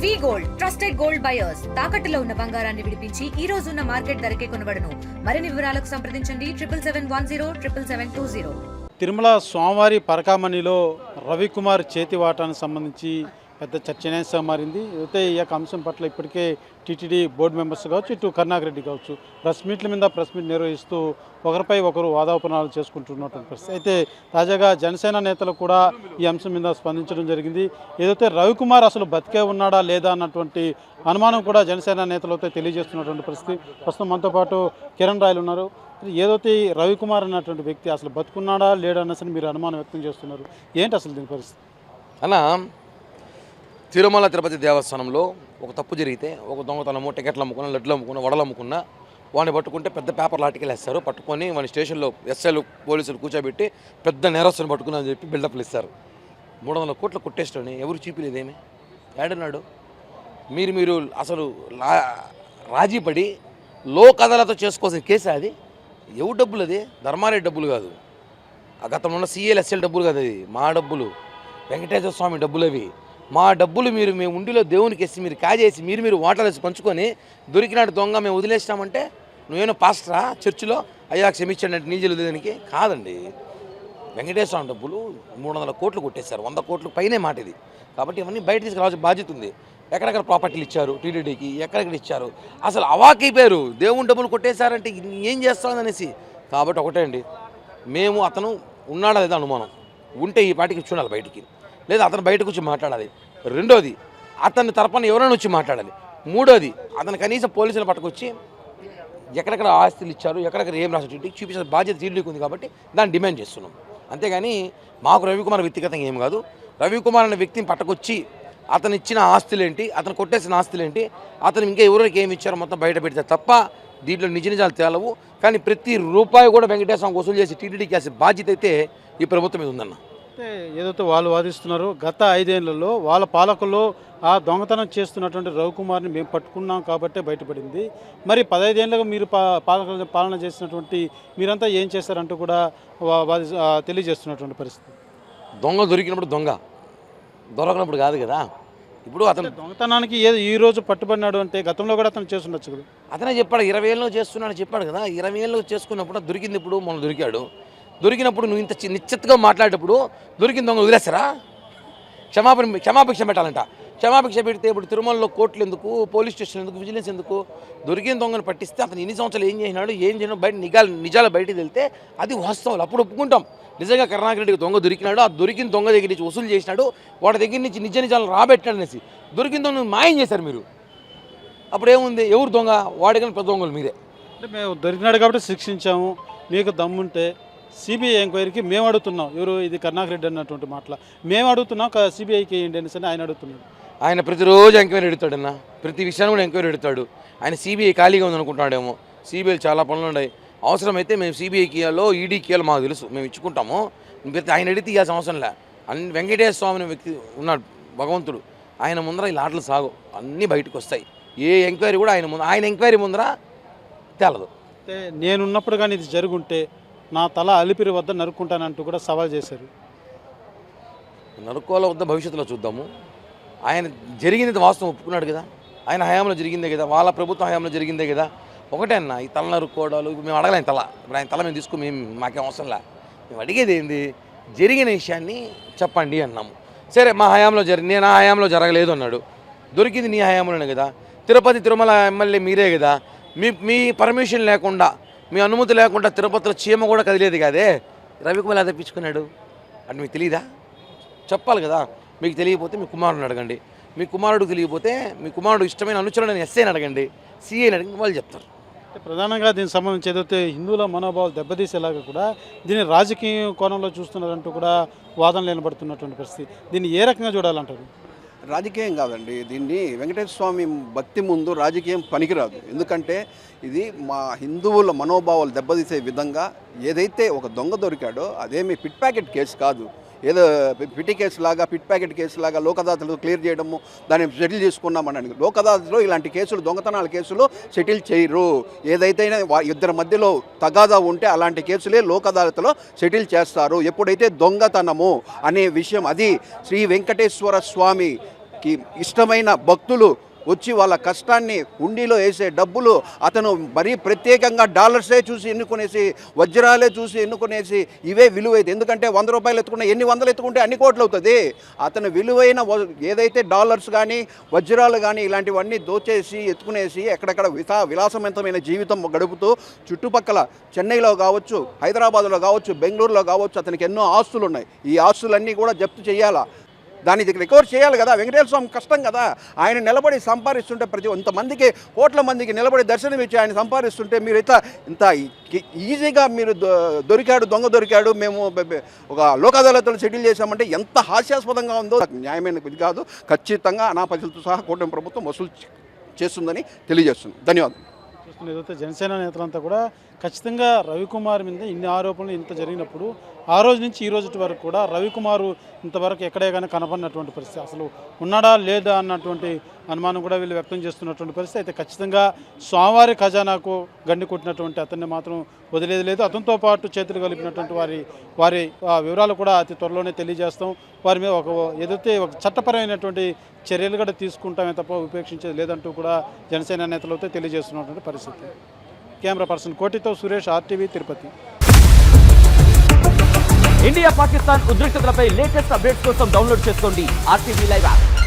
వి gold trusted gold buyers తాకట్టులో ఉన్న బంగారాన్ని విడిపించి ఈ రోజు ఉన్న మార్కెట్ ధరకే కొనబడును. మరిన్ని వివరాలకు సంప్రదించండి 77107720. తిరుమల స్వామివారి పరకామణిలో రవికుమార్ చేతివాటానికి సంబంధించి పెద్ద చర్చనీయాంశంగా మారింది. అయితే ఈ యొక్క అంశం పట్ల ఇప్పటికే టీటీడీ బోర్డు మెంబర్స్ కావచ్చు, ఇటు కరుణాకర్ రెడ్డి కావచ్చు, ప్రెస్ మీట్ నిర్వహిస్తూ ఒకరిపై ఒకరు వాదోపనాలు చేసుకుంటున్నటువంటి పరిస్థితి. అయితే తాజాగా జనసేన నేతలు కూడా ఈ అంశం మీద స్పందించడం జరిగింది. ఏదైతే రవికుమార్ అసలు బతికే ఉన్నాడా లేదా అన్నటువంటి అనుమానం కూడా జనసేన నేతలతో తెలియజేస్తున్నటువంటి పరిస్థితి. ప్రస్తుతం మనతో పాటు కిరణ్ రాయలు ఉన్నారు. ఏదైతే రవికుమార్ అన్నటువంటి వ్యక్తి అసలు బతుకున్నాడా లేడా అన్నసరి మీరు అనుమానం వ్యక్తం చేస్తున్నారు. ఏంటి అసలు దీని పరిస్థితి అన్న? తిరుమల తిరుపతి దేవస్థానంలో ఒక తప్పు జరిగితే, ఒక దొంగతనము, టికెట్లు అమ్ముకున్న, లడ్లు అమ్ముకున్న, వడలు అమ్ముకున్న వాడిని పట్టుకుంటే పెద్ద పేపర్ లాటికెళ్ళేస్తారు. పట్టుకొని వాడిని స్టేషన్లో ఎస్ఐలు పోలీసులు కూర్చోబెట్టి పెద్ద నేరస్తుని పట్టుకుని చెప్పి బిల్డప్లు ఇస్తారు. 300 కోట్లు కొట్టేస్తాడని ఎవరు చూపిలేదేమి? ఏడన్నాడు? మీరు అసలు రాజీపడి లోక్ అదాలతో చేసుకోవాల్సిన కేసు అది. ఎవరు డబ్బులు? అది ధర్మారెడ్డి డబ్బులు కాదు, ఆ గతంలో ఉన్న సీఎల్ ఎస్ఎల్ డబ్బులు కాదు, అది మా డబ్బులు, వెంకటేశ్వర స్వామి డబ్బులు అవి. మా డబ్బులు మేము ఉండిలో దేవునికి వేసి మీరు కాజేసి మీరు వాటాలు వేసి పంచుకొని దొరికినాడు దొంగ మేము వదిలేస్తామంటే నువ్వేనో పాస్టరా చర్చిలో అయ్యా క్షమించండి అంటే నీజలు వదిలేదానికి కాదండి. వెంకటేశ్వర స్వామి డబ్బులు 300 కోట్లు కొట్టేశారు. 100 కోట్ల పైనే మాట ఇది. కాబట్టి ఇవన్నీ బయట తీసుకురావాల్సిన బాధ్యత ఉంది. ఎక్కడెక్కడ ప్రాపర్టీలు ఇచ్చారు టీటీడీకి, ఎక్కడెక్కడ ఇచ్చారు, అసలు అవాకైపోయారు. దేవుని డబ్బులు కొట్టేశారంటే ఏం చేస్తామని అనేసి. కాబట్టి ఒకటే అండి, మేము అతను ఉన్నాడా లేదా అనుమానం ఉంటే ఈ పాటికి చూడాలి బయటికి, లేదా అతను బయటకు వచ్చి మాట్లాడాలి. రెండోది, అతని తరపున ఎవరైనా వచ్చి మాట్లాడాలి. మూడోది, అతను కనీసం పోలీసులు పట్టుకొచ్చి ఎక్కడెక్కడ ఆస్తులు ఇచ్చారు, ఎక్కడెక్కడ ఏం రాసి చూపించిన బాధ్యత టీటీడీకి ఉంది. కాబట్టి దాన్ని డిమాండ్ చేస్తున్నాం. అంతేగాని మాకు రవికుమార్ వ్యక్తిగతంగా ఏం కాదు. రవికుమార్ అనే వ్యక్తిని పట్టుకొచ్చి అతను ఇచ్చిన ఆస్తులేంటి, అతను కొట్టేసిన ఆస్తులేంటి, అతను ఇంకా ఎవరికి ఏమి ఇచ్చారో మొత్తం బయట పెడితే తప్ప దీంట్లో నిజాలు తేలవు. కానీ ప్రతి రూపాయి కూడా వెంకటేశ్వర వసూలు చేసి టీటీడీకి వేసే బాధ్యత అయితే ఈ ప్రభుత్వం మీద ఉందన్న. అయితే ఏదైతే వాళ్ళు వాదిస్తున్నారు, గత 5 ఏళ్లలో వాళ్ళ పాలకుల్లో ఆ దొంగతనం చేస్తున్నటువంటి రవికుమార్ని మేము పట్టుకున్నాం కాబట్టే బయటపడింది. మరి 15 ఏళ్ళగా మీరు పాలన చేసినటువంటి మీరంతా ఏం చేస్తారంటూ కూడా తెలియజేస్తున్నటువంటి పరిస్థితి. దొంగ దొరికినప్పుడు దొంగ, దొరకనప్పుడు కాదు కదా. ఇప్పుడు అతను దొంగతనానికి ఈ రోజు పట్టుబడినాడు అంటే గతంలో కూడా అతను చేస్తుండొచ్చు కదా. అతనే చెప్పాడు 20 ఏళ్ళు చేస్తున్నాడు చెప్పాడు కదా. 20 ఏళ్ళు చేసుకున్నప్పుడు దొరికింది. ఇప్పుడు మనం దొరికాడు. దొరికినప్పుడు నువ్వు ఇంత నిశ్చితగా మాట్లాడేటప్పుడు దొరికిన దొంగ వదిలేస్తారా? క్షమాభిక్ష పెట్టాలంట. క్షమాభిక్ష పెడితే ఇప్పుడు తిరుమలలో కోర్టులు ఎందుకు, పోలీస్ స్టేషన్ ఎందుకు, విజిలెన్స్ ఎందుకు? దొరికిన దొంగను పట్టిస్తే అతను ఎన్ని సంవత్సరాలు ఏం చేసినాడు, ఏం చేయడం బయట నిజాలు బయటకు వెళ్తే అది వాస్తవాలు. అప్పుడు ఒప్పుకుంటాం నిజంగా కరుణాకర్ రెడ్డికి దొంగ దొరికినాడు, ఆ దొరికిన దొంగ దగ్గర నుంచి వసూలు చేసినాడు, వాడి దగ్గర నుంచి నిజాలు రాబెట్టాడు అనేసి. దొరికిన దొంగ మాయం చేశారు మీరు. అప్పుడు ఏముంది? ఎవరు దొంగ? వాడికన్నా పెద్ద దొంగలు మీరే. అంటే మేము దొరికినాడు కాబట్టి శిక్షించాము, మీకు దమ్ముంటే సిబిఐ ఎంక్వైరీకి మేము అడుగుతున్నాం. ఎవరు ఇది కరుణాకర్ రెడ్డి అన్నటువంటి మాటల మేము అడుగుతున్నాం, సిబిఐకి వేయండి అనేసి ఆయన అడుగుతున్నాడు. ఆయన ప్రతిరోజు ఎంక్వైరీ ఎడుతాడన్న, ప్రతి విషయాన్ని కూడా ఎంక్వైరీ ఎడుతాడు. ఆయన సిబిఐ ఖాళీగా ఉందనుకుంటున్నాడేమో. సిబిఐ చాలా పనులు ఉన్నాయి. అవసరమైతే మేము సిబిఐకి ఇవ్వాలో ఈడీకి ఇవ్వాలో మాకు తెలుసు, మేము ఇచ్చుకుంటాము. ఆయన అడిగితే ఇవ్వాల్సిన అవసరం లే. వెంకటేశ్వర స్వామి అనే వ్యక్తి ఉన్నాడు, భగవంతుడు. ఆయన ముందర ఈ ఆటలు సాగు అన్నీ బయటకు వస్తాయి. ఏ ఎంక్వైరీ కూడా ఆయన ఎంక్వైరీ ముందర తేలదు. అంటే నేనున్నప్పుడు కానీ ఇది జరుగుంటే నా తల అలిపిరి వద్ద నరుక్కుంటానంటూ కూడా సవాల్ చేశారు. నరుక్కోల వద్ద భవిష్యత్తులో చూద్దాము. ఆయన జరిగింది వాస్తవం ఒప్పుకున్నాడు కదా. ఆయన హయాంలో జరిగిందే కదా, వాళ్ళ ప్రభుత్వం హయాంలో జరిగిందే కదా. ఒకటే అన్న, ఈ తల నరుక్కోవడాలు మేము అడగలేం. ఇప్పుడు ఆయన తల మేము తీసుకుని మాకేం అవసరంలా. మేము అడిగేది ఏంది? జరిగిన విషయాన్ని చెప్పండి అన్నాము. సరే మా హయాంలో నేను ఆ హయాంలో జరగలేదు అన్నాడు. దొరికింది నీ హయాంలోనే కదా. తిరుమల ఎమ్మెల్యే మీరే కదా. మీ పర్మిషన్ లేకుండా, మీ అనుమతి లేకుండా తిరుపతిలో చీమ కూడా కదిలేదు కాదే. రవికుమార్ ఎలా తెప్పించుకున్నాడు అంటే మీకు తెలియదా? చెప్పాలి కదా. మీకు తెలియకపోతే మీ కుమారుడిని అడగండి. మీ కుమారుడు తెలియకపోతే మీ కుమారుడు ఇష్టమైన అనుచరుడని ఎస్ఐని అడగండి, సిఐని అడగండి, వాళ్ళు చెప్తారు. ప్రధానంగా దీనికి సంబంధించి ఏదైతే హిందువుల మనోభావాలు దెబ్బతీసేలాగా కూడా దీన్ని రాజకీయ కోణంలో చూస్తున్నారంటూ కూడా వాదనలు నిలబడుతున్నటువంటి పరిస్థితి. దీన్ని ఏ రకంగా చూడాలంటారు? రాజకీయం కాదండి. దీన్ని వెంకటేశ్వర స్వామి భక్తి ముందు రాజకీయం పనికిరాదు. ఎందుకంటే ఇది మా హిందువుల మనోభావాలు దెబ్బతీసే విధంగా ఏదైతే ఒక దొంగ దొరికాడో అదేమి పిట్ ప్యాకెట్ కేసు కాదు. ఏదో పిటి కేసు లాగా, పిట్ ప్యాకెట్ కేసు లాగా లోక్ అదాలత్లో క్లియర్ చేయడము, దాన్ని సెటిల్ చేసుకున్నామని. లోక్ అదాలత్లో ఇలాంటి కేసులు, దొంగతనాల కేసులు సెటిల్ చేయరు. ఏదైతే ఇద్దరి మధ్యలో తగాదా ఉంటే అలాంటి కేసులే లోక్ అదాలత్లో సెటిల్ చేస్తారు. ఎప్పుడైతే దొంగతనము అనే విషయం, అది శ్రీ వెంకటేశ్వర స్వామి ఇష్టమైన భక్తులు వచ్చి వాళ్ళ కష్టాన్ని హుండీలో వేసే డబ్బులు అతను మరీ ప్రత్యేకంగా డాలర్సే చూసి ఎన్నుకునేసి వజ్రాలే చూసి ఎన్నుకునేసి ఇవే విలువైతే, ఎందుకంటే 100 రూపాయలు ఎత్తుకున్న ఎన్ని వందలు ఎత్తుకుంటే అన్ని కోట్లు అవుతుంది. అతను విలువైన ఏదైతే డాలర్స్ కానీ వజ్రాలు కానీ ఇలాంటివన్నీ దోచేసి ఎత్తుకునేసి ఎక్కడెక్కడ విలాసవంతమైన జీవితం గడుపుతూ చుట్టుపక్కల చెన్నైలో కావచ్చు, హైదరాబాద్లో కావచ్చు, బెంగళూరులో కావచ్చు అతనికి ఎన్నో ఆస్తులు ఉన్నాయి. ఈ ఆస్తులన్నీ కూడా జప్తు చేయాలా, దాన్ని రికవర్ చేయాలి కదా. వెంకటేశ్వర స్వామి కష్టం కదా. ఆయన నిలబడి సంపాదిస్తుంటే ఇంతమందికి కోట్ల మందికి నిలబడి దర్శనం ఇచ్చి ఆయన సంపాదిస్తుంటే మీరు ఇంత ఈజీగా మీరు దొంగ దొరికాడు మేము ఒక లోక్ అదాలత్లో సెటిల్ చేశామంటే ఎంత హాస్యాస్పదంగా ఉందో. న్యాయమైన ఇది కాదు. ఖచ్చితంగా అనాపతులతో సహా కూటమి ప్రభుత్వం వసూలు చేస్తుందని తెలియజేస్తుంది. ధన్యవాదాలు. ఏదైతే జనసేన నేతలంతా కూడా ఖచ్చితంగా రవికుమార్ మీద ఇన్ని ఆరోపణలు ఇంత జరిగినప్పుడు ఆ రోజు నుంచి ఈ రోజు వరకు కూడా రవికుమార్ ఇంతవరకు ఎక్కడే కానీ కనపడినటువంటి పరిస్థితి, అసలు ఉన్నాడా లేదా అన్నటువంటి అనుమానం కూడా వీళ్ళు వ్యక్తం చేస్తున్నటువంటి పరిస్థితి. అయితే ఖచ్చితంగా స్వామివారి ఖజానాకు గండి కొట్టినటువంటి అతన్ని మాత్రం వదిలేది లేదు. అతనితో పాటు చేతులు కలిపినటువంటి వారి వివరాలు కూడా అతి త్వరలోనే తెలియజేస్తాం. వారి మీద ఏదైతే ఒక చట్టపరమైనటువంటి చర్యలు కూడా తీసుకుంటామే తప్ప ఉపేక్షించేది లేదంటూ కూడా జనసేన నేతలతో తెలియజేస్తున్నటువంటి పరిస్థితి. కెమెరా పర్సన్ కోటితో సురేష్, RTV తిరుపతి. ఇండియా పాకిస్తాన్ ఉద్రిక్తతలపై లేటెస్ట్ అప్డేట్స్ కోసం డౌన్లోడ్ చేసుకోండి RTV లైవ్ యాప్.